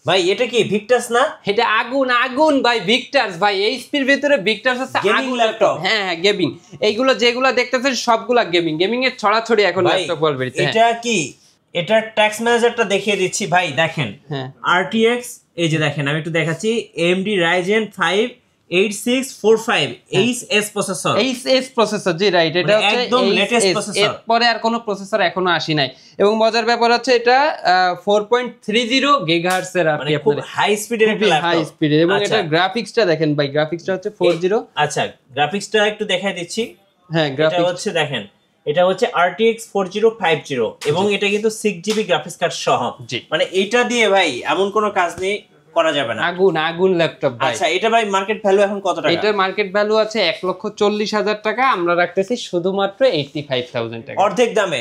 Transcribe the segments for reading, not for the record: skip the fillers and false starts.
ভাই এটা কি ভিক্টাস না? এটা আগুন আগুন ভাই, ভিক্টাস ভাই। এইচপির ভিতরে ভিক্টাস আছে গেমিং ল্যাপটপ। হ্যাঁ গেমিং। এইগুলো যেগুলো দেখতেছেন সবগুলা গেমিং। গেমিং এর ছড়াছড়ি এখন ল্যাপটপ ওয়ালবেরিতে। এটা কি এটা ট্যাক্স ম্যানেজারটা দেখিয়ে দিচ্ছি ভাই, দেখেন RTX, এই যে দেখেন আমি একটু দেখাচ্ছি, AMD Ryzen 5 8645 HS processor. HS processor, জি রাইট, এটা হচ্ছে একদম লেটেস্ট প্রসেসর। এর পরে আর কোনো প্রসেসর এখনো আসি নাই। এবং মজার ব্যাপার হচ্ছে এটা 4.30 গিগাহার্টজ এর আর কি, খুব হাই স্পিডের একটা ল্যাপটপ, হাই স্পিডের। এবং এটা গ্রাফিক্সটা দেখেন ভাই, গ্রাফিক্সটা হচ্ছে 40। আচ্ছা গ্রাফিক্সটা একটু দেখাই দিচ্ছি। হ্যাঁ গ্রাফিক্স হচ্ছে দেখেন, এটা হচ্ছে RTX 4050 এবং এটা কিন্তু 6GB গ্রাফিক্স কার্ড সহ। মানে এটা দিয়ে ভাই এমন কোনো কাজ নেই করা যাবে না, আগুন আগুন ল্যাপটপ ভাই। আচ্ছা এটা ভাই মার্কেট ভ্যালু এখন কত টাকা? এটার মার্কেট ভ্যালু আছে 1,40,000 টাকা, আমরা রাখতেছি শুধুমাত্র 85,000 টাকা। অর্ধেক দামে,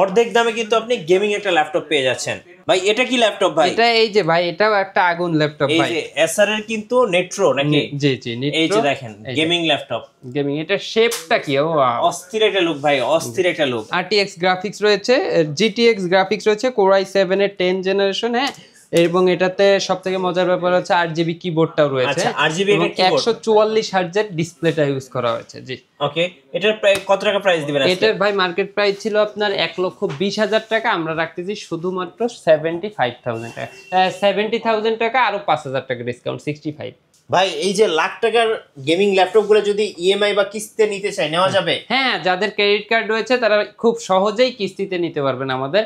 অর্ধেক দামে কিন্তু আপনি গেমিং একটা ল্যাপটপ পেয়ে যাচ্ছেন। ভাই এটা কি ল্যাপটপ ভাই? এটা এই যে ভাই, এটাও একটা আগুন ল্যাপটপ ভাই। এই যে Acer এর কিন্তু নেট্রো নাকি? জি জি নেট্রো। এই যে দেখেন গেমিং ল্যাপটপ, গেমিং। এটা শেপটা কি? ও অস্থির একটা লুক ভাই, অস্থির একটা লুক। RTX গ্রাফিক্স রয়েছে, GTX গ্রাফিক্স রয়েছে, Core i7 এর 10 জেনারেশন। হ্যাঁ, এবং এটাতে সবথেকে মজার ব্যাপার হচ্ছে 8GB কিবোর্ডটাও রয়েছে। আচ্ছা 8GB এর কিবোর্ড, 144 হার্টজের ডিসপ্লেটা ইউজ করা হয়েছে। জি ওকে। এটার প্রাইস কত টাকা প্রাইস দিবেন আজকে? এটার ভাই মার্কেট প্রাইস ছিল আপনার 1,20,000 টাকা, আমরা রাখতেছি শুধুমাত্র 75,000 টাকা। 70,000 টাকা আরো 5,000 টাকা ডিসকাউন্ট, 65। ভাই এই যে লাখ টাকার গেমিং ল্যাপটপ গুলো যদি ইএমআই বা কিস্তিতে নিতে চাই, নেওয়া যাবে? হ্যাঁ, যাদের ক্রেডিট কার্ড রয়েছে তারা খুব সহজেই কিস্তিতে নিতে পারবেন। আমাদের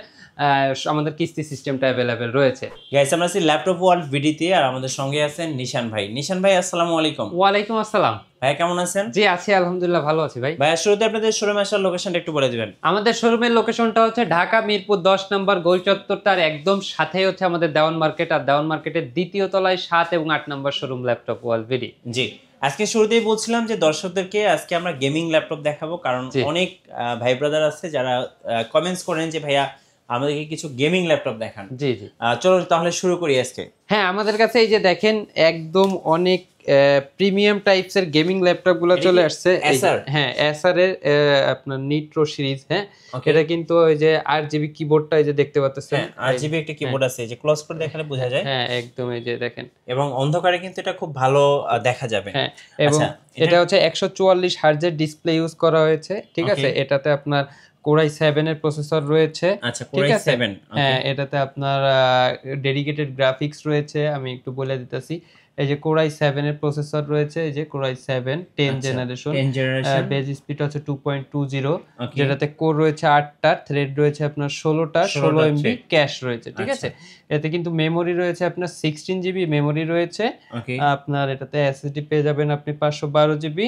কিস্তি সিস্টেমটা অ্যাভেলেবেল রয়েছে। গাইস আমরা আছি ল্যাপটপ ওয়ার্ল্ড ভিডিতে, আর আমাদের সঙ্গে আছেন নিশান ভাই। নিশান ভাই আসসালামু আলাইকুম। ওয়ালাইকুম আসসালাম ভাই, কেমন আছেন? জি আছি আলহামদুলিল্লাহ, ভালো আছি ভাই। ভাই শুরুতে আপনাদের শোরুমে আসার লোকেশনটা একটু বলে দিবেন। আমাদের শোরুমের লোকেশনটা হচ্ছে ঢাকা মিরপুর 10 নম্বর গোল চত্বরটার একদম সাথেই হচ্ছে আমাদের দেওয়ান মার্কেট, আর দেওয়ান মার্কেটের দ্বিতীয় তলায় 7 এবং 8 নম্বর শোরুম ল্যাপটপ ওয়ার্ল্ড ভিডি। জি, আজকে শুরুতেই বলছিলাম যে দর্শকদেরকে আজকে আমরা গেমিং ল্যাপটপ দেখাবো, কারণ অনেক ভাই ব্রাদার আছে যারা কমেন্টস করেন যে ভাইয়া আমাদেরকে কিছু গেমিং ল্যাপটপ দেখান। জি জি, চলো তাহলে শুরু করি আজকে। হ্যাঁ, আমাদের কাছে এই যে দেখেন একদম অনেক প্রিমিয়াম টাইপস এর গেমিং ল্যাপটপ গুলো চলে আসছে। হ্যাঁ, Acer এর আপনার নিট্রো সিরিজ। হ্যাঁ, এটা কিন্তু ওই যে 8GB কিবোর্ডটা এই যে দেখতে পাচ্ছেন, 8GB একটা কিবোর্ড আছে, এই যে ক্লোজ করে দেখালে বোঝা যায়। হ্যাঁ একদম, এই যে দেখেন, এবং অন্ধকারে কিন্তু এটা খুব ভালো দেখা যাবে। হ্যাঁ, এবং এটা হচ্ছে 144 হার্টজের ডিসপ্লে ইউজ করা হয়েছে। ঠিক আছে, এটাতে আপনার Core i7 এর প্রসেসর রয়েছে। আচ্ছা, Core i7। হ্যাঁ, এটাতে আপনার ডেডিকেটেড গ্রাফিক্স রয়েছে, আমি একটু বলে দিতেছি। এই যে Core i7 এর প্রসেসর রয়েছে, এই যে Core i7 10 generation, base speed হচ্ছে 2.20, যেটাতে কোর রয়েছে 8টা, থ্রেড রয়েছে আপনার 16টা, 16MB ক্যাশ রয়েছে। ঠিক আছে, এতে কিন্তু মেমোরি রয়েছে আপনার 16GB মেমোরি রয়েছে। আপনার এটাতে SSD পেয়ে যাবেন আপনি 512GB।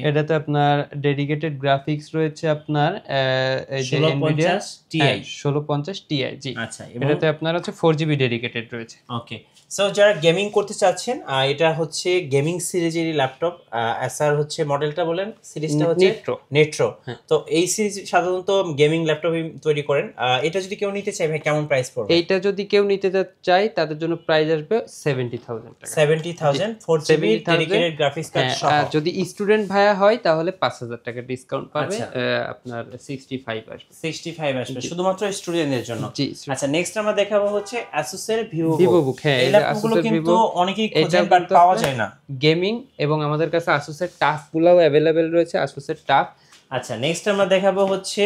এটাতে আপনার ডেডিকেটেড গ্রাফিক্স রয়েছে আপনার এই যে Nvidia 1650 Ti। জি, আচ্ছা, এটাতে আপনার হচ্ছে 4GB ডেডিকেটেড রয়েছে। ওকে, সো যারা গেমিং করতে চাচ্ছেন, এটা হচ্ছে গেমিং সিরিজের ল্যাপটপ। Acer হচ্ছে মডেলটা বলেন, সিরিজটা হচ্ছে নেট্রো। তো এই সিরিজ সাধারণত গেমিং ল্যাপটপ তৈরি করেন। এটা যদি কেউ নিতে চায় ভাই কেমন প্রাইস পড়বে? এইটা যদি কেউ নিতে চায় তাদের জন্য প্রাইস আসবে 70,000 টাকা। 70,000 4GB ডেডিকেটেড গ্রাফিক্স কার্ড সহ। যদি স্টুডেন্ট ভাইয়া হয় তাহলে 5,000 টাকা ডিসকাউন্ট পাবে, আপনার 65 আসবে। 65 আসবে শুধুমাত্র স্টুডেন্টদের জন্য। জি, আচ্ছা নেক্সট আমরা দেখাবো হচ্ছে Asus এর VivoBook। হ্যাঁ, এই ল্যাপটপগুলো কিন্তু অনেকেই খোঁজেন বাট পাওয়া যায় না। গেমিং, এবং আমাদের কাছে Asus এর টাফ গুলোও अवेलेबल রয়েছে, Asus এর টাফ। আচ্ছা নেক্সট আমরা দেখাবো হচ্ছে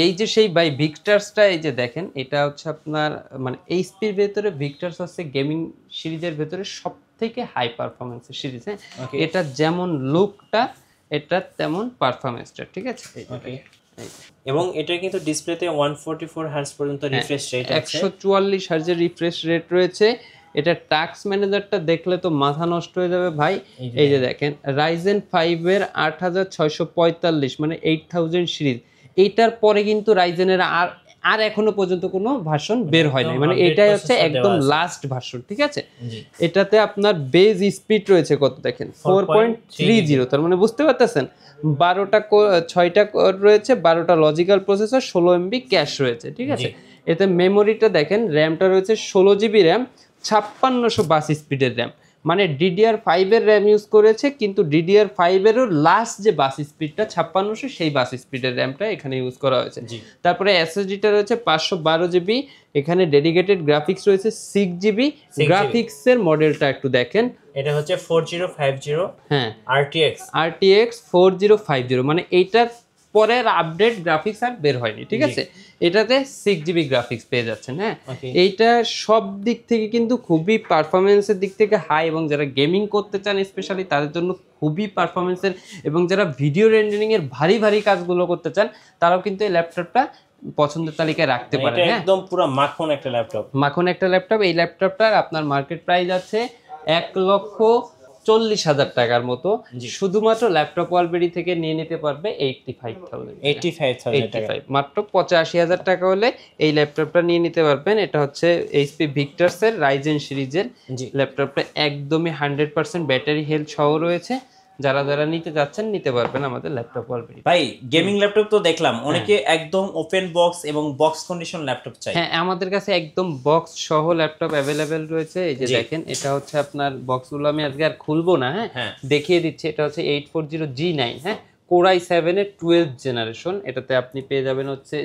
এই যে সেই বাই ভিক্টার্সটা, এই যে দেখেন, এটা হচ্ছে আপনার মানে এইচপির ভেতরে ভিক্টার্স হচ্ছে গেমিং সিরিজের ভেতরে সবথেকে হাই পারফরম্যান্সের সিরিজ। হ্যাঁ, এটা যেমন লুকটা, এটা তেমন পারফরম্যান্সটা। ঠিক আছে, এবং এটা কিন্তু ডিসপ্লেতে 144 হার্টজ পর্যন্ত রিফ্রেশ রেট আছে, 144 হার্টজের রিফ্রেশ রেট রয়েছে। এটা টাস্ক ম্যানেজারটা দেখলে তো মাথা নষ্ট হয়ে যাবে ভাই। এই যে দেখেন Ryzen 5 এর 8645 মানে 8000 সিরিজ। এইটার পরে কিন্তু রাইজেনের আর এখনো পর্যন্ত কোনো ভার্সন বের হয় নাই, মানে এটাই হচ্ছে একদম লাস্ট ভার্সন। ঠিক আছে, এটাতে আপনার বেজ স্পিড রয়েছে কত দেখেন, 4.30। তার মানে বুঝতে পারতেছেন 6টা কোর রয়েছে, 12টা লজিক্যাল প্রসেসর, 16MB ক্যাশ রয়েছে। ঠিক আছে, এতে মেমোরিটা দেখেন, র্যামটা রয়েছে 16GB র্যাম, 5600 বাস স্পিডের র্যাম, মানে DDR5 এর র্যাম ইউজ করেছে, কিন্তু DDR5 এরও লাস্ট যে বাস স্পিডটা 5600 সেই বাস স্পিডের র্যামটা এখানে ইউজ করা হয়েছে। তারপরে SSD-টা রয়েছে 512 জিবি, এখানে ডেডিকেটেড গ্রাফিক্স রয়েছে 6 জিবি। গ্রাফিক্সের মডেলটা একটু দেখেন, এটা হচ্ছে 4050, হ্যাঁ RTX 4050, মানে এইটার পরের আপডেট গ্রাফিক্স আর বের হয়নি, ঠিক আছে। এটাতে 6 জিবি গ্রাফিক্স পেয়ে যাচ্ছেন, হ্যাঁ। এইটা সব দিক থেকে কিন্তু খুবই পারফরমেন্সের দিক থেকে হাই, এবং যারা গেমিং করতে চান স্পেশালি তাদের জন্য খুবই পারফরমেন্সের, এবং যারা ভিডিও রেন্ডারিং এর ভারী ভারী কাজগুলো করতে চান তারাও কিন্তু এই ল্যাপটপটা পছন্দের তালিকায় রাখতে পারেন। এটা একদম পুরো মাখন একটা ল্যাপটপ। এই ল্যাপটপটার আপনার মার্কেট প্রাইস আছে 1,40,000 টাকার মতো। শুধুমাত্র ল্যাপটপ ওয়ালবেরি থেকে নিয়ে নিতে পারবে 85,000 টাকা, মাত্র 85,000 টাকা হলে এই ল্যাপটপটা নিয়ে নিতে পারবেন। এটা হচ্ছে HP Victors এর Ryzen সিরিজের ল্যাপটপটা, একদমই 100% ব্যাটারি হেলথ সহ রয়েছে। যারা যারা নিতে যাচ্ছেন নিতে পারবেন আমাদের ল্যাপটপ ওয়ালবেরি। ভাই গেমিং ল্যাপটপ তো দেখলাম, অনেকে একদম ওপেন বক্স এবং বক্স কন্ডিশন ল্যাপটপ চাই। হ্যাঁ, আমাদের কাছে একদম বক্স সহ ল্যাপটপ অ্যাভেলেবেল রয়েছে। এই যে দেখেন, এটা হচ্ছে আপনার বক্সগুলো আমি আজকে আর খুলবো না, হ্যাঁ দেখিয়ে দিচ্ছি। এটা হচ্ছে 840G9, হ্যাঁ, Core i7 এর 12th জেনারেশন। এটাতে আপনি পেয়ে যাবেন হচ্ছে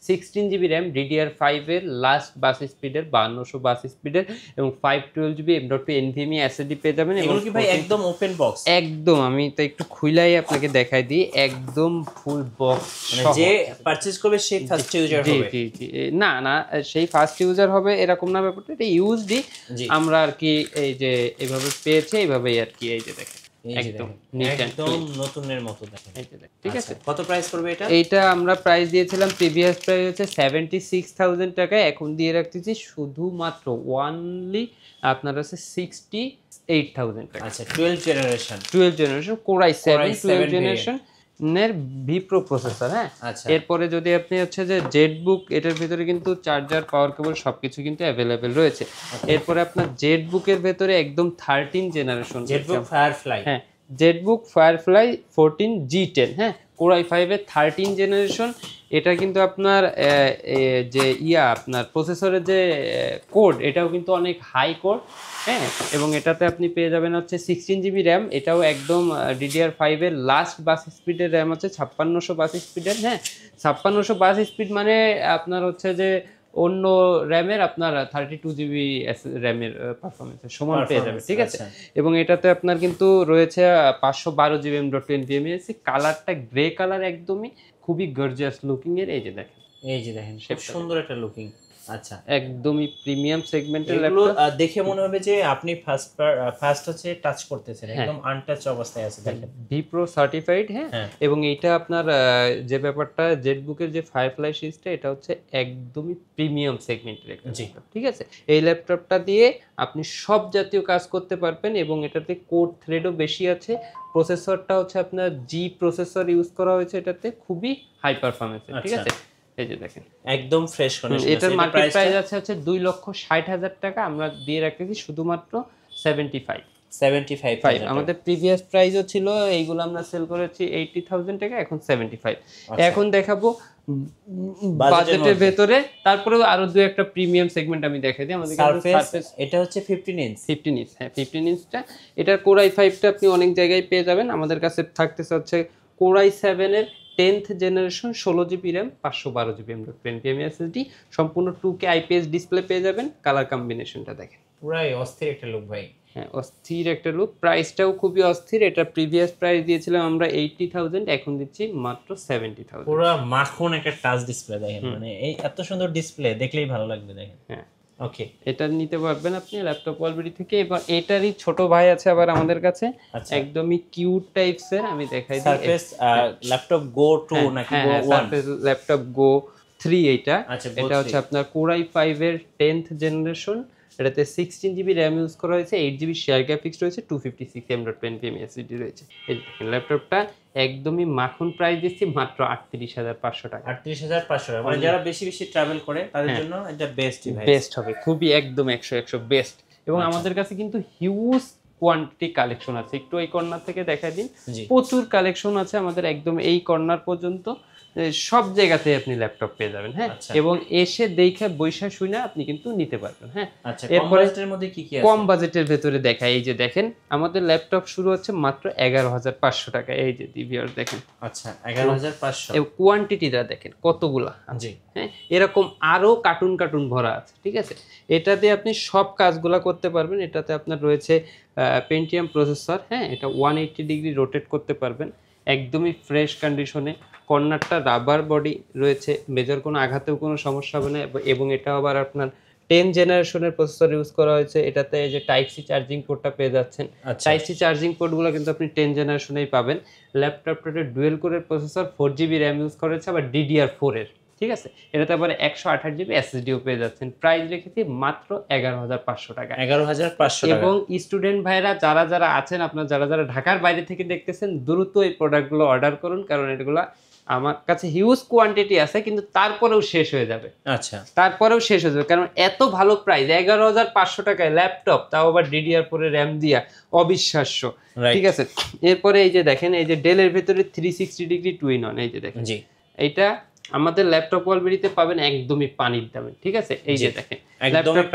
16 জিবি র্যাম, DDR5 এর লাস্ট বাস স্পিডের 5200 বাস স্পিডের, এবং 512 জিবি M.2 NVMe SSD পেয়ে যাবেন। এগুলো কি ভাই একদম ওপেন বক্স? একদম, আমি তো একটু খুইলাই আপনাকে দেখাই দিই, একদম ফুল বক্স। মানে যে পারচেজ করবে সেই ফার্স্ট ইউজার হবে? জি, না না, সেই ফার্স্ট ইউজার হবে এরকম না ব্যাপারটা, এটা ইউজডি আমরা আর কি এই যে এইভাবে পেয়েছে, এইভাবেই আর কি। এই যে দেখেন, একদম নতুনের মতো দেখেন, ঠিক আছে। কত প্রাইস পড়বে এটা? এইটা আমরা প্রাইস দিয়েছিলাম, প্রিভিয়াস প্রাইস হচ্ছে 76,000 টাকা, এখন দিয়ে রাখতেছি শুধুমাত্র ওয়ানলি আপনার আছে 68,000 টাকা। আচ্ছা, 12 জেনারেশন Core i7 12 জেনারেশন এর ভি প্রো প্রসেসর, হ্যাঁ। এরপরে যদি আপনি হচ্ছে যে জেটবুক, এটার ভিতরে কিন্তু চার্জার, পাওয়ার কেবল সবকিছু কিন্তু অ্যাভেলেবেল রয়েছে। এরপরে আপনার জেটবুকের ভেতরে একদম 13 জেনারেশন জেটবুক ফায়ারফ্লাই, হ্যাঁ, জেটবুক ফায়ারফ্লাই 14G10, হ্যাঁ, Core i5 এর 13 জেনারেশন। এটা কিন্তু আপনার যে আপনার প্রসেসরের যে কোড, এটাও কিন্তু অনেক হাই কোড, হ্যাঁ। এবং এটাতে আপনি পেয়ে যাবেন হচ্ছে 16 জিবি র্যাম, এটাও একদম DDR5 এর লাস্ট বাস স্পিডের র্যাম হচ্ছে 5600 বাস স্পিডের, হ্যাঁ। 5600 বাস স্পিড মানে আপনার হচ্ছে যে অন্য র্যামের আপনার 32 জিবি র্যামের পারফরমেন্সের সমান পেয়ে যাবে, ঠিক আছে। এবং এটাতে আপনার কিন্তু রয়েছে 512 জিবি M.2 NVMe। কালারটা গ্রে কালার, একদমই খুবই গর্জিয়াস লুকিং এর। এই যে দেখেন, খুব সুন্দর একটা লুকিং। আচ্ছা, একদমই প্রিমিয়াম সেগমেন্টের ল্যাপটপ। দেখে মনে হবে যে আপনি ফার্স্ট হচ্ছে টাচ করতেছেন, একদম আনটাচ অবস্থায় আছে। দেখেন, ভি প্রো সার্টিফাইড, হ্যাঁ। এবং এইটা আপনার যে ব্যাপারটা, জেটবুকের যে ফায়ারফ্লাই সিরিজটা, এটা হচ্ছে একদমই প্রিমিয়াম সেগমেন্টের একটা ল্যাপটপ, ঠিক আছে। এই ল্যাপটপটা দিয়ে আপনি সব জাতীয় কাজ করতে পারবেন, এবং এটাতে কোর থ্রেডও বেশি আছে। প্রসেসরটা হচ্ছে আপনার জি প্রসেসর ইউজ করা হয়েছে, এটাতে খুবই হাই পারফরমেন্স, ঠিক আছে। এই যে দেখেন, একদম ফ্রেশ কন্ডিশন। এটার মার্কেট প্রাইস আছে হচ্ছে 2,60,000 টাকা, আমরা দিয়ে রাখতেছি শুধুমাত্র 75,000। আমাদের প্রিভিয়াস প্রাইসও ছিল, এইগুলো আমরা সেল করেছি 80,000 টাকা, এখন 75। এখন দেখাবো বাজেটের ভেতরে, তারপরে আরো দুই একটা প্রিমিয়াম সেগমেন্ট আমি দেখাই দিই। আমাদের সারফেস, এটা হচ্ছে 15 ইঞ্চ, হ্যাঁ 15 ইঞ্চটা। এটার Core i5টা আপনি অনেক জায়গায় পেয়ে যাবেন। আমাদের কাছে থাকতেছে হচ্ছে Core i7 এর 10th generation, 16 GB RAM, 512 GB M.2 NVMe SSD, সম্পূর্ণ 2K IPS ডিসপ্লে পেয়ে যাবেন। কালার কম্বিনেশনটা দেখেন, পুরাই অস্থির একটা লুক ভাই। হ্যাঁ, অস্থির একটা লুক। প্রাইসটাও খুবই অস্থির। এটা প্রিভিয়াস প্রাইস দিয়েছিলাম আমরা 80,000, এখন দিচ্ছি মাত্র 70,000। পুরো মাখন একটা টাচ ডিসপ্লে দেখেন, মানে এই এত সুন্দর ডিসপ্লে দেখলেই ভালো লাগবে, দেখেন। হ্যাঁ, ওকে, এটা নিতে পারবেন আপনি ল্যাপটপ ওয়ালবেরি থেকে। এবার এটারই ছোট ভাই আছে আবার আমাদের কাছে, একদমই কিউট টাইপস এর, আমি দেখাই দিই। সারফেস ল্যাপটপ গো 2 নাকি গো 1? সারফেস ল্যাপটপ গো 3 এইটা। এটা হচ্ছে আপনার Core i5 এর 10th জেনারেশন। এটাতে 16 জিবি র্যাম ইউজ করা হয়েছে, 8 জিবি শেয়ার গ্রাফিক্স রয়েছে, 256 M.2 NVMe SSD রয়েছে। এই দেখেন, ল্যাপটপটা একদমই মাখন প্রাইস দিচ্ছি মাত্র 38,500 টাকা। 38,500 টাকা, মানে যারা বেশি বেশি ট্রাভেল করে তাদের জন্য এটা বেস্ট হবে, খুবই একদম 100 বেস্ট। এবং আমাদের কাছে কিন্তু হিউজ কোয়ান্টিটি কালেকশন আছে। একটু এই কর্নার থেকে দেখাই দিন, প্রচুর কালেকশন আছে আমাদের, একদম এই কর্নার পর্যন্ত সব জায়গাতে আপনি ল্যাপটপ পেয়ে যাবেন। হ্যাঁ, এবং এসে দেখে বৈশা শুনে আপনি কিন্তু নিতে পারবেন। হ্যাঁ, এরপরে মধ্যে কি কি আছে? কম বাজেটের ভেতরে দেখা, এই যে দেখেন আমাদের ল্যাপটপ শুরু হচ্ছে মাত্র 11,500 টাকা। এই যে ভিউয়ার দেখেন, আচ্ছা 11,500, এবং কোয়ান্টিটিটা দেখেন কতগুলা। জি হ্যাঁ, এরকম আরো কার্টুন ভরা আছে। ঠিক আছে, এটাতে আপনি সব কাজগুলা করতে পারবেন। এটাতে আপনার রয়েছে পেন্টিয়াম প্রসেসর। হ্যাঁ, এটা 180 ডিগ্রি রোটেট করতে পারবেন, একদমই ফ্রেশ কন্ডিশনে। কর্নারটা রাবার বডি রয়েছে, মেজর কোনো আঘাতেও কোনো সমস্যা হবে না। এবং এটা আবার আপনার 10 জেনারেশনের প্রসেসর ইউজ করা হয়েছে। এটাতে এই যে টাইপ সি চার্জিং পোর্টটা পেয়ে যাচ্ছেন। টাইপ সি চার্জিং পোর্টগুলো কিন্তু আপনি 10 জেনারেশনেই পাবেন। ল্যাপটপটাতে ডুয়েল কোরের প্রসেসর, 4GB র্যাম ইউজ করা হয়েছে, আবার DDR4 এর। ঠিক আছে, এটাতে আবার 128GB SSDও পেয়ে যাচ্ছেন। প্রাইস রেখেছি মাত্র 11,500 টাকা। 11,500 টাকা। এবং স্টুডেন্ট ভাইরা যারা আছেন, আপনার যারা ঢাকার বাইরে থেকে দেখতেছেন, দ্রুত এই প্রোডাক্টগুলো অর্ডার করুন, কারণ এগুলো আমার কাছে হিউজ কোয়ান্টিটি আছে, কিন্তু তারপরেও শেষ হয়ে যাবে। আচ্ছা, তারপরেও শেষ হয়ে যাবে, কারণ এত ভালো প্রাইস 11,500 টাকায় ল্যাপটপ, তাও আবার DDR4 র্যাম দিয়া, অবিশ্বাস্য। ঠিক আছে, এরপরে এই যে দেখেন, এই যে ডেলের ভিতরে 360 ডিগ্রি টুইন অন, এই যে দেখেন, জি এইটা আমাদের ল্যাপটপ ওয়ালবেরিতে পাবেন একদমই পানির দামে। ঠিক আছে, এই যে দেখেন একদমই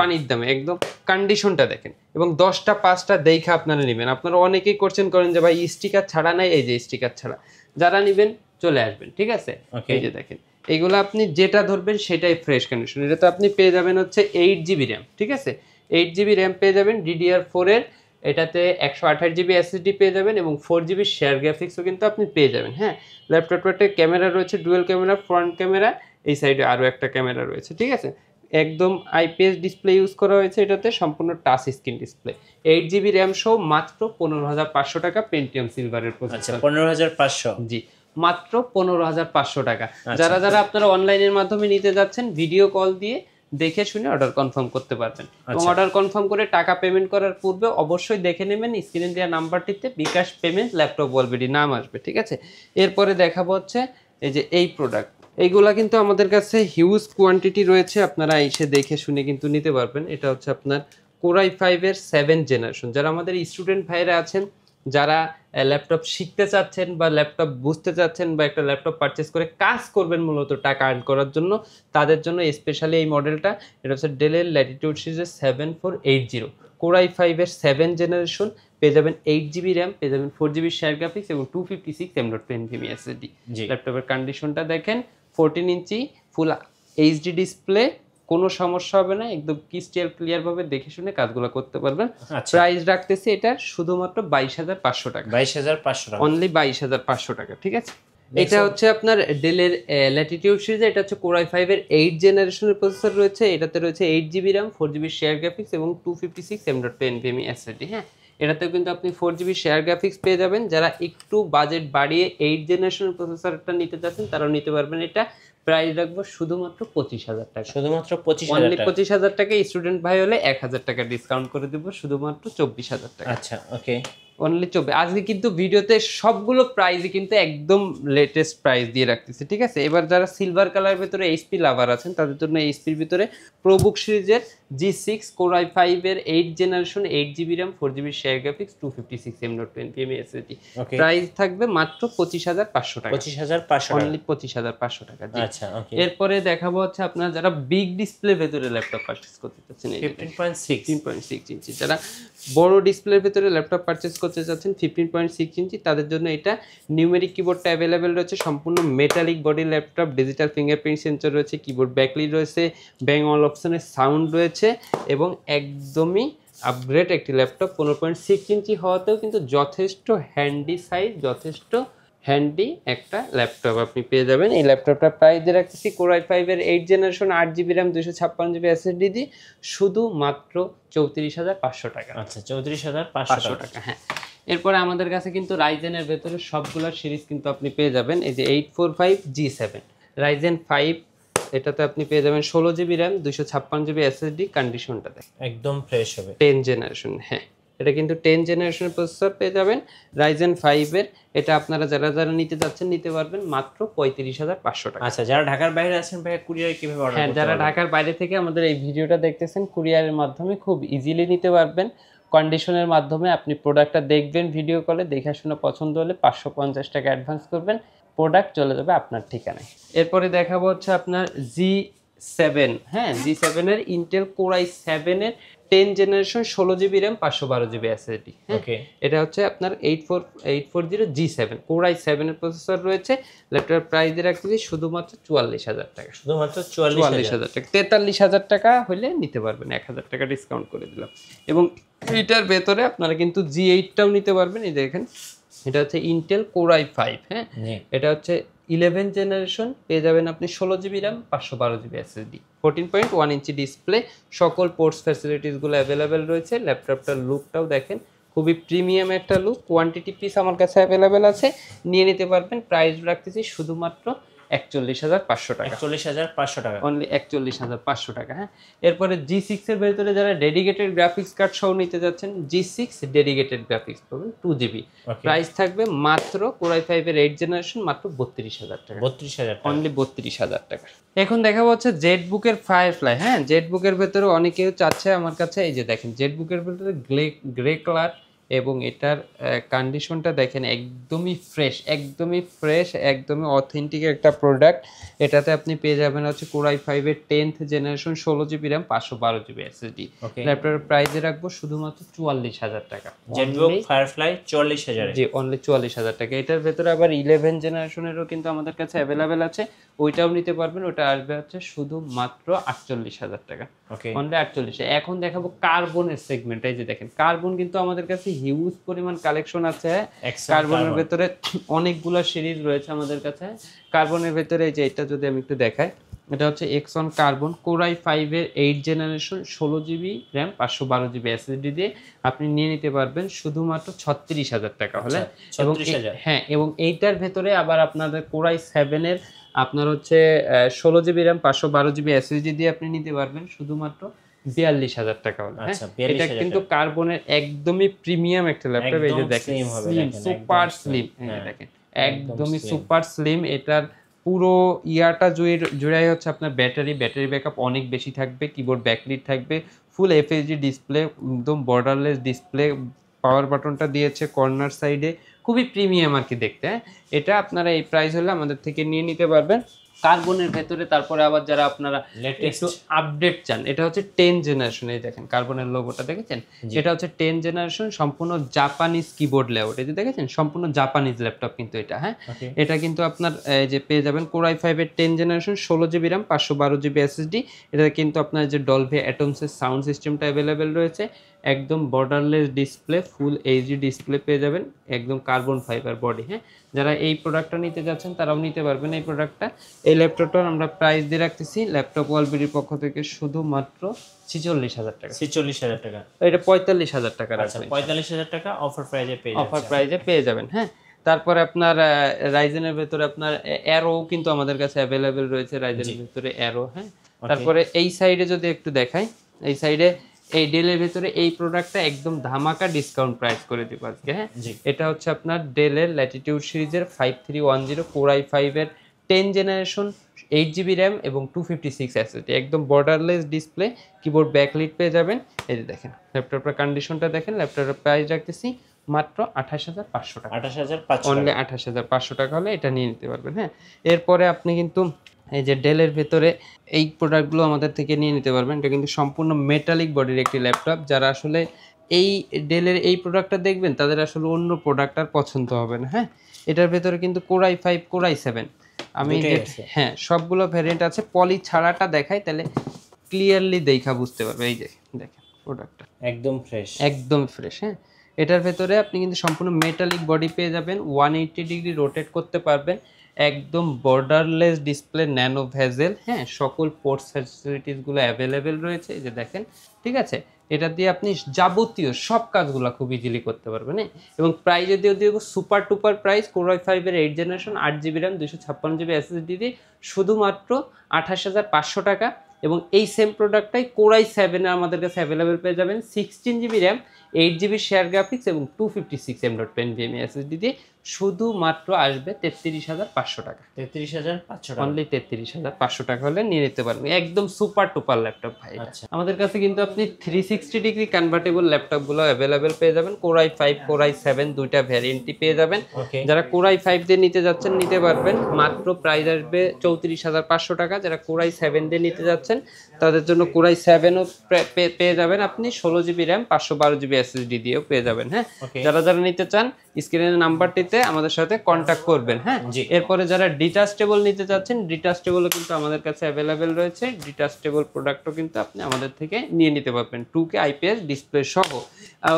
পানির দামে, একদম কন্ডিশনটা দেখেন, এবং 10টা 5টা দেখা আপনারা নেবেন। আপনারা অনেকেই করেন যে ভাই স্টিকার ছাড়া নাই, এই যে স্টিকার ছাড়া, যারা নেবেন চলে আসবেন। ঠিক আছে, এই যে দেখেন, এইগুলো আপনি যেটা ধরবেন সেটাই ফ্রেশ কন্ডিশন। এটা তো আপনি পেয়ে যাবেন হচ্ছে 8GB র্যাম। ঠিক আছে, 8GB র্যাম পেয়ে যাবেন DDR4 এর। এটাতে 128GB SSD পেয়ে যাবেন, এবং 4GB শেয়ার গ্রাফিক্সও কিন্তু আপনি পেয়ে যাবেন। হ্যাঁ, ল্যাপটপটাতে ক্যামেরা রয়েছে, ডুয়েল ক্যামেরা, ফ্রন্ট ক্যামেরা, এই সাইডে আরও একটা ক্যামেরা রয়েছে। ঠিক আছে, একদম IPS ডিসপ্লে ইউজ করা হয়েছে এটাতে, সম্পূর্ণ touch screen display. 8GB RAM সহ মাত্র 15,500 টাকা, পেন্টিয়াম সিলভারের প্রসেসর। 15,500, জি মাত্র 15,500 টাকা। যারা আপনারা অনলাইনের মাধ্যমে নিতে যাচ্ছেন, ভিডিও কল দিয়ে দেখে শুনে অর্ডার কনফার্ম করতে পারবেন। এবং অর্ডার কনফার্ম করে টাকা পেমেন্ট করার পূর্বে অবশ্যই দেখে নেবেন স্ক্রিনে দেওয়া নাম্বারটিতে বিকাশ পেমেন্ট ল্যাপটপ ওয়ালবেরি নাম আসবে। ঠিক আছে, এরপরে দেখাবো হচ্ছে এই যে এই প্রোডাক্ট। এইগুলা কিন্তু আমাদের কাছে হিউজ কোয়ান্টিটি রয়েছে, আপনারা এসে দেখে শুনে কিন্তু নিতে পারবেন। এটা হচ্ছে আপনার Core i5 এর 7 জেনারেশন। যারা আমাদের স্টুডেন্ট ভাইরা আছেন, যারা ল্যাপটপ শিখতে চাচ্ছেন বা ল্যাপটপ বুঝতে চাচ্ছেন, বা একটা ল্যাপটপ পারচেস করে কাজ করবেন মূলত টাকা আর্ন করার জন্য, তাদের জন্য স্পেশালি এই মডেলটা। এটা হচ্ছে ডেলের ল্যাটিটিউড সিরিজের 7480 Core i5 এর 7 জেনারেশন। পেয়ে যাবেন 8GB র্যাম, পেয়ে যাবেন 4GB শেয়ার গ্রাফিক্স, এবং 256 M.2 SSD। ল্যাপটপের কন্ডিশনটা দেখেন, 14 ইঞ্চি ফুল HD ডিসপ্লে, কোনো সমস্যা হবে না, একদম ক্রিস্টাল ক্লিয়ার ভাবে দেখে শুনে কাজগুলো করতে পারবেন। প্রাইস রাখতেছি এটা শুধুমাত্র 22,500 টাকা। 22,500 টাকা, অনলি 22,500 টাকা। ঠিক আছে, এটা হচ্ছে আপনার ডেলের ল্যাটিটিউড সিরিজ। এটা হচ্ছে Core i5 এর 8 জেনারেশনের প্রসেসর রয়েছে। এটাতে রয়েছে 8GB RAM, 4GB share graphics, এবং 256 M.2 SSD। হ্যাঁ, এটাতেও কিন্তু আপনি 4GB শেয়ার গ্রাফিক্স পেয়ে যাবেন। যারা একটু বাজেট বাড়িয়ে 8 জেনারেশনের প্রসেসরটা নিতে চাচ্ছেন, তারাও নিতে পারবেন। এটা প্রাইস রাখবো শুধুমাত্র 25,000 টাকা। শুধুমাত্র 25,000 অনলি 25,000 টাকা। স্টুডেন্ট ভাই হলে 1,000 টাকা ডিসকাউন্ট করে দেব, শুধুমাত্র 24,000 টাকা। আচ্ছা, ওকে, অনলি 24। আজকে কিন্তু ভিডিওতে সবগুলো প্রাইসই কিন্তু একদম লেটেস্ট প্রাইস দিয়ে রাখতেছি। ঠিক আছে, এবার যারা সিলভার কালারের ভিতরে HP লাভার আছেন, তাদের জন্য HPর ভিতরে প্রোবুক সিরিজের G6 Core i5 এর 8 generation, 8GB RAM, 4GB share graphics, 256 M.2 SSD। Price থাকবে মাত্র 25,500 টাকা। 25,500 অনলি 25,500 টাকা। আচ্ছা, ওকে। এরপরে দেখাবো হচ্ছে আপনারা যারা বিগ ডিসপ্লে ভেতরে ল্যাপটপ পারচেজ করতে চাচ্ছেন, 15.6 ইঞ্চি। যারা বড় ডিসপ্লের ভিতরে ল্যাপটপ পারচেজ করতে চাচ্ছেন 15.6 ইঞ্চি, তাদের জন্য এটা নিউমেরিক কিবোর্ডটা অ্যাভেলেবেল রয়েছে। সম্পূর্ণ metallic body laptop, digital fingerprint sensor রয়েছে, কিবোর্ড ব্যাকলাইট রয়েছে, ব্যাং অল অপশনের সাউন্ড রয়েছে, এবং একদমই আপগ্রেড একটি ল্যাপটপ। 15.6 ইঞ্চি হওয়াতেও কিন্তু যথেষ্ট হ্যান্ডি সাইজ, যথেষ্ট হ্যান্ডি একটা ল্যাপটপ আপনি পেয়ে যাবেন। এই ল্যাপটপটা প্রাইস দিয়ে রাখতেছি Core i5 এর 8 generation, 8GB RAM, 256GB SSD দিয়ে শুধুমাত্র 34,500 টাকা। আচ্ছা, 34,500 টাকা। হ্যাঁ, এরপরে আমাদের কাছে কিন্তু রাইজেনের ভেতরে সবগুলোর সিরিজ কিন্তু আপনি পেয়ে যাবেন। এই যে 845G7 রাইজেন 5, এটাতে আপনি পেয়ে যাবেন 16GB র্যাম, 256GB SSD। কন্ডিশনটা দেখ একদম ফ্রেশ হবে। 10 জেনারেশন। হ্যাঁ, এটা কিন্তু 10 জেনারেশনের প্রসেসর পেয়ে যাবেন রাইজেন 5 এর। এটা আপনারা যারা নিতে যাচ্ছেন নিতে পারবেন মাত্র 35,500 টাকা। আচ্ছা, যারা ঢাকার বাইরে আছেন ভাই, কুরিয়ারে কিভাবে অর্ডার করতে হ্যাঁ, যারা ঢাকার বাইরে থেকে আমাদের এই ভিডিওটা দেখতেছেন, কুরিয়ারের মাধ্যমে খুব ইজিলি নিতে পারবেন। কন্ডিশনের মাধ্যমে আপনি প্রোডাক্টটা দেখবেন ভিডিও কলে, দেখা শুনে পছন্দ হলে 550 টাকা অ্যাডভান্স করবেন, প্রোডাক্ট চলে যাবে আপনার ঠিকানায়। এরপরে দেখাবো হচ্ছে আপনার G7, হ্যাঁ G7 এর ইন্টেল কোর i7 এর 10 generation 16GB RAM 512GB SSD। ওকে, এটা হচ্ছে আপনার 840 G7 কোর i7 এর প্রসেসর রয়েছে। ল্যাপটপের প্রাইস দিয়ে রাখতেছি শুধুমাত্র 44,000 টাকা, শুধুমাত্র 44,000 টাকা। 43,000 টাকা হলে নিতে পারবেন, 1,000 টাকা ডিসকাউন্ট করে দিলাম। এবং এটার ভেতরে আপনারা কিন্তু G8টাও নিতে পারবেন। এই দেখেন এটা হচ্ছে ইন্টেল কোর i5, হ্যাঁ এটা হচ্ছে 11 জেনারেশন, পেয়ে যাবেন আপনি 16GB RAM 512GB SSD, 14.1 inch display, সকল পোর্টস ফ্যাসিলিটিসগুলো অ্যাভেলেবেল রয়েছে। ল্যাপটপটার লুকটাও দেখেন, খুবই প্রিমিয়াম একটা লুক। কোয়ান্টিটি পিস আমার কাছে অ্যাভেলেবেল আছে, নিয়ে নিতে পারবেন। প্রাইস রাখতেছি শুধুমাত্র 41,500 টাকা, 41,500 টাকা, অনলি 41,500 টাকা। হ্যাঁ, এরপরে G6 এর ভেতরে যারা ডেডিকেটেড গ্রাফিক্স কার্ড সহ নিতে যাচ্ছেন, G6 ডেডিকেটেড গ্রাফিক্স পাবেন 2GB, প্রাইস থাকবে মাত্র কোর i5 এর 8 জেনারেশন মাত্র 32,000 টাকা, 32,000 টাকা, অনলি 32,000 টাকা। এখন দেখাবো হচ্ছে জেটবুকের ফায়ারফ্লাই। হ্যাঁ, জেটবুকের ভেতরে অনেকেও চাচ্ছে আমার কাছে, এই যে দেখেন জেটবুকের ভেতরে গ্রে কালার, এবং এটার কন্ডিশনটা দেখেন একদমই ফ্রেশ, একদমই অথেন্টিক একটা প্রোডাক্ট। এটাতে আপনি পেয়ে যাবেন হচ্ছে কোর i5 এর 10th generation 16GB RAM 512GB SSD। ল্যাপটপের প্রাইসে রাখবো শুধুমাত্র 44,000 টাকা, জেটবুক ফায়ারফ্লাই 44,000, জি অনলি 44,000 টাকা। এটার ভেতরে আবার 11 জেনারেশনেরও কিন্তু আমাদের কাছে অ্যাভেলেবেল আছে, ওইটাও নিতে পারবেন। ওটা আসবে হচ্ছে শুধুমাত্র 48,000 টাকা, অনলি 48। এখন দেখাবো কার্বনের সেগমেন্ট। এই যে দেখেন কার্বন কিন্তু আমাদের কাছে হিউজ পরিমাণ কালেকশন আছে। কার্বনের ভেতরে অনেকগুলো সিরিজ রয়েছে আমাদের কাছে। কার্বনের ভেতরে এই যে এটা যদি আমি একটু দেখাই, এটা হচ্ছে এক্সন কার্বন কোর i5 এর 8 generation 16GB RAM 512GB SSD দিয়ে আপনি নিয়ে নিতে পারবেন শুধুমাত্র 36,000 টাকা হলে। এবং হ্যাঁ, এবং এইটার ভেতরে আবার আপনাদের কোর i7 এর আপনার হচ্ছে 16GB RAM 512GB SSD দিয়ে আপনি নিতে পারবেন শুধুমাত্র 42,000 টাকা হলে। এটা কিন্তু কার্বনের একদমই প্রিমিয়াম একটা ল্যাপটপ। এই যে দেখেন সুপার স্লিম, দেখেন একদমই সুপার স্লিম। এটার পুরো ইয়াটা জুড়াই হচ্ছে আপনার ব্যাটারি ব্যাকআপ অনেক বেশি থাকবে, কিবোর্ড ব্যাকলিট থাকবে, ফুল FHD ডিসপ্লে, একদম বর্ডারলেস ডিসপ্লে, পাওয়ার বাটনটা দিয়েছে কর্নার সাইডে, খুবই প্রিমিয়াম আর কি দেখতে। হ্যাঁ, এটা আপনারা এই প্রাইস হলে আমাদের থেকে নিয়ে নিতে পারবেন কার্বনের ভেতরে। তারপরে আবার যারা আপনারা একটু আপডেট চান, এটা হচ্ছে 10 জেনারেশন। এই দেখেন কার্বনের লোগোটা দেখেছেন, এটা হচ্ছে 10 জেনারেশন, সম্পূর্ণ জাপানিজ কিবোর্ড লেআউট। এই যে দেখেছেন সম্পূর্ণ জাপানিজ ল্যাপটপ কিন্তু এটা। হ্যাঁ, এটা কিন্তু আপনার যে পেয়ে যাবেন কোর i5 এর 10 generation 16GB RAM 512GB SSD। এটা কিন্তু আপনার যে ডলভি অ্যাটমসের সাউন্ড সিস্টেমটা অ্যাভেলেবেল রয়েছে, একদম borderless display, full HD display পেয়ে যাবেন, একদম কার্বন ফাইবার বডি। হ্যাঁ, যারা এই প্রোডাক্টটা নিতে যাচ্ছেন তারাও নিতে পারবেন এই প্রোডাক্টটা। এই ল্যাপটপটার আমরা প্রাইস দিয়ে রাখতেছি ল্যাপটপ ওয়ালবিডির পক্ষ থেকে শুধুমাত্র 46,000 টাকা, 46,000 টাকা। এটা 45,000 টাকা রাখবেন, 45,000 টাকা অফার প্রাইজে পেয়ে যাবেন। হ্যাঁ, তারপরে আপনার রাইজেনের ভেতরে আপনার অ্যারো কিন্তু আমাদের কাছে অ্যাভেলেবেল রয়েছে, রাইজেনের ভেতরে অ্যারো। হ্যাঁ, তারপরে এই সাইডে যদি একটু দেখাই, এই সাইডে এই ডেলের ভেতরে এই প্রোডাক্টটা একদম ধামাকা ডিসকাউন্ট প্রাইস করে দিব আজকে। হ্যাঁ, এটা হচ্ছে আপনার ডেলের ল্যাটিটিউড সিরিজের 5310 কোর i5 এর 10 জেনারেশন 8GB RAM এবং 256 SSD, একদম বর্ডারলেস ডিসপ্লে, কিবোর্ড ব্যাকলিট পেয়ে যাবেন। এই যে দেখেন ল্যাপটপের কন্ডিশনটা দেখেন। ল্যাপটপের প্রাইস রাখতেছি মাত্র 28,500 টাকা, 28,500, অনলি 28,500 টাকা হলে এটা নিয়ে নিতে পারবেন। হ্যাঁ, এরপরে আপনি কিন্তু এই যে ডেলের ভেতরে এই প্রোডাক্টগুলো আমাদের থেকে নিয়ে নিতে পারবেন। এটা কিন্তু সম্পূর্ণ মেটালিক বডির একটি ল্যাপটপ। যারা আসলে এই ডেলের এই প্রোডাক্টটা দেখবেন তাদের আসলে অন্য প্রোডাক্ট আর পছন্দ হবে না। হ্যাঁ, এটার ভেতরে কিন্তু কোর i5 কোর i7 আমি হ্যাঁ সবগুলো ভ্যারিয়েন্ট আছে। পলি ছাড়াটা দেখাই তাহলে ক্লিয়ারলি দেখা বুঝতে পারবে। এই যে দেখেন প্রোডাক্টটা একদম ফ্রেশ। হ্যাঁ, এটার ভেতরে আপনি কিন্তু সম্পূর্ণ মেটালিক বডি পেয়ে যাবেন, 180 ডিগ্রি রোটেট করতে পারবেন, একদম বর্ডারলেস ডিসপ্লে, ন্যানো ভেজেল। হ্যাঁ, সকল পোর্টস ফ্যাসিলিটিসগুলো অ্যাভেলেবেল রয়েছে। এই যে দেখেন, ঠিক আছে, এটা দিয়ে আপনি যাবতীয় সব কাজগুলো খুব ইজিলি করতে পারবেন। এবং প্রাইস যদি সুপার টুপার প্রাইস কোর i5 এর 8 generation 8GB RAM 256GB SSD দিয়ে শুধুমাত্র 28,500 টাকা। এবং এই সেম প্রোডাক্টটাই কোর i7 এ আমাদের কাছে অ্যাভেলেবেল পেয়ে যাবেন 16GB RAM 8GB share graphics এবং 256 M.2 NVMe SSD দিয়ে শুধুমাত্র আসবে 33,500 টাকা। 33,500 টাকা, অনলি 33,500 টাকা হলে নিয়ে নিতে পারবেন, একদম সুপার টুপার ল্যাপটপ ভাই। আচ্ছা। আমাদের কাছে কিন্তু আপনি 360 ডিগ্রি কনভার্টেবল ল্যাপটপ গুলো অ্যাভেলেবেল পেয়ে যাবেন। কোরাই 5 কোরাই 7 দুইটা ভ্যারিয়েন্টই পেয়ে যাবেন। ওকে, যারা কোরাই 5 দিয়ে নিতে যাচ্ছেন নিতে পারবেন, মাত্র প্রাইস আসবে 34,500 টাকা। যারা কোরাই 7 দিয়ে নিতে যাচ্ছেন তাদের জন্য কোরাই 7ও পেয়ে যাবেন আপনি, 16 জিবি র্যাম 512 জিবি এসএসডি দিয়েও পেয়ে যাবেন। হ্যাঁ, যারা যারা নিতে চান স্ক্রিনের নাম্বারটিতে আমাদের সাথে কন্ট্যাক্ট করবেন। হ্যাঁ, এরপরে যারা ডিটাচেবল নিতে চাচ্ছেন, ডিটাচেবলও কিন্তু আমাদের কাছে অ্যাভেলেবেল রয়েছে। ডিটাচেবল প্রোডাক্টও কিন্তু আপনি আমাদের থেকে নিয়ে নিতে পারবেন 2K IPS ডিসপ্লে সহ।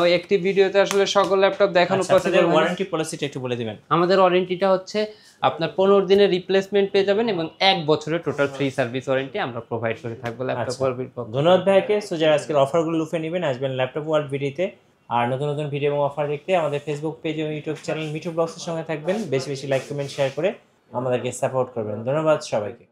ওই একটি ভিডিওতে আসলে সকল ল্যাপটপ দেখানো পসিবল। ওয়ারেন্টি পলিসিটা একটু বলে দিবেন। আমাদের ওয়ারেন্টিটা হচ্ছে আপনার 15 দিনের রিপ্লেসমেন্ট পেয়ে যাবেন এবং 1 বছরের টোটাল ফ্রি সার্ভিস ওয়ারেন্টি আমরা প্রোভাইড করে থাকবো ল্যাপটপ ওয়ার্ল্ড। ধন্যবাদ ভাইকে। সো যারা আজকের অফারগুলো লুফে নেবেন আসবেন ল্যাপটপ ওয়ার্ল্ড ভিডিওতে। আর নতুন নতুন ভিডিও এবং অফার দেখতে আমাদের ফেসবুক পেজ এবং ইউটিউব চ্যানেল মিঠু ব্লগসের সঙ্গে থাকবেন। বেশি বেশি লাইক কমেন্ট শেয়ার করে আমাদেরকে সাপোর্ট করবেন। ধন্যবাদ সবাইকে।